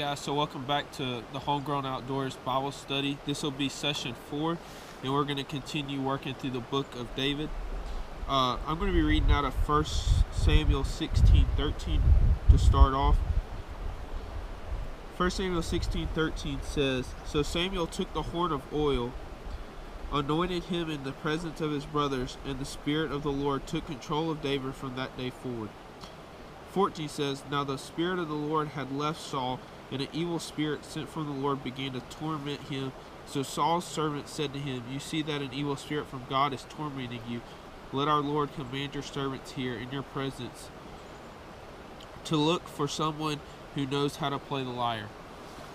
guys, so welcome back to the Homegrown Outdoors Bible Study. This will be session 4, and we're going to continue working through the book of David. I'm going to be reading out of 1 Samuel 16:13 to start off. 1 Samuel 16:13 says, "So Samuel took the horn of oil, anointed him in the presence of his brothers, and the Spirit of the Lord took control of David from that day forward." 14 says, "Now the Spirit of the Lord had left Saul, and an evil spirit sent from the Lord began to torment him. So Saul's servant said to him, 'You see that an evil spirit from God is tormenting you. Let our Lord command your servants here in your presence to look for someone who knows how to play the lyre.'"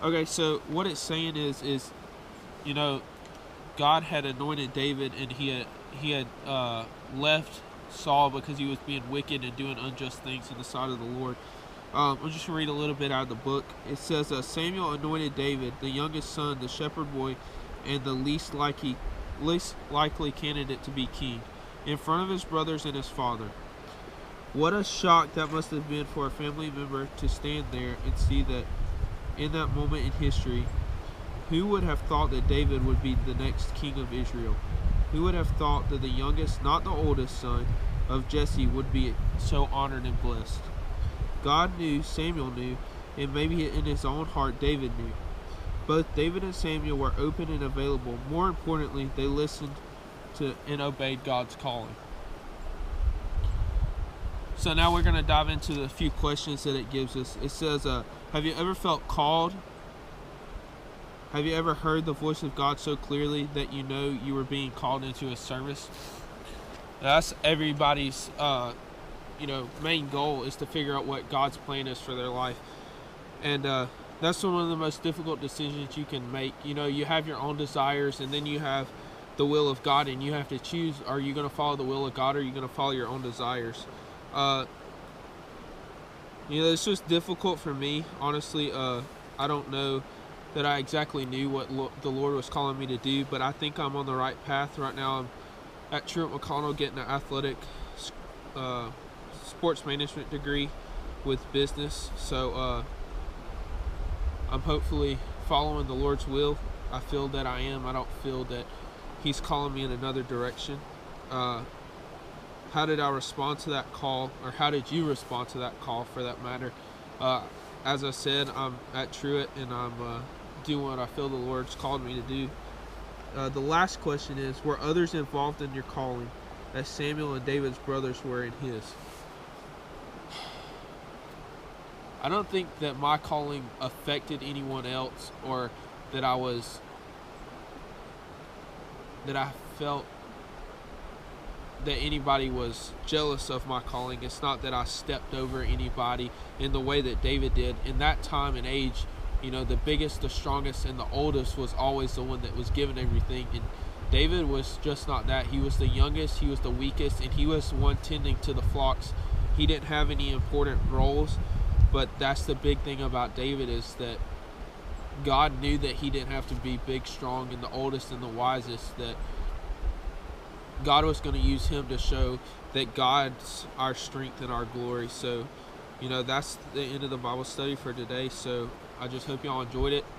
Okay, so what it's saying is God had anointed David, and he had left Saul because he was being wicked and doing unjust things in the sight of the Lord. I'm just going to read a little bit out of the book. It says, Samuel anointed David, the youngest son, the shepherd boy, and the least likely candidate to be king, in front of his brothers and his father. What a shock that must have been for a family member to stand there and see that in that moment in history. Who would have thought that David would be the next king of Israel? Who would have thought that the youngest, not the oldest son of Jesse would be so honored and blessed? God knew, Samuel knew, and maybe in his own heart David knew. Both David and Samuel were open and available. More importantly, they listened to and obeyed God's calling. So now we're going to dive into the few questions that it gives us. It says, have you ever felt called? Have you ever heard the voice of God so clearly that you know you were being called into His service? That's everybody's, main goal, is to figure out what God's plan is for their life. And that's one of the most difficult decisions you can make. You have your own desires, and then you have the will of God, and you have to choose: are you going to follow the will of God, or are you going to follow your own desires? It's just difficult for me, honestly. I don't know that I exactly knew what the Lord was calling me to do, but I think I'm on the right path right now. I'm at Truett McConnell getting an athletic sports management degree with business, so I'm hopefully following the Lord's will. I feel that I am. I don't feel that He's calling me in another direction. How did I respond to that call, or how did you respond to that call, for that matter? As I said, I'm at Truett, and I'm doing what I feel the Lord's called me to do. The last question is, were others involved in your calling, as Samuel and David's brothers were in his? I don't think that my calling affected anyone else, or that I felt that anybody was jealous of my calling. It's not that I stepped over anybody in the way that David did. In that time and age, the biggest, the strongest, and the oldest was always the one that was given everything. And David was just not that. He was the youngest, he was the weakest, and he was one tending to the flocks. He didn't have any important roles, but that's the big thing about David, is that God knew that he didn't have to be big, strong, and the oldest and the wisest, that God was going to use him to show that God's our strength and our glory. So, that's the end of the Bible study for today. So I just hope y'all enjoyed it.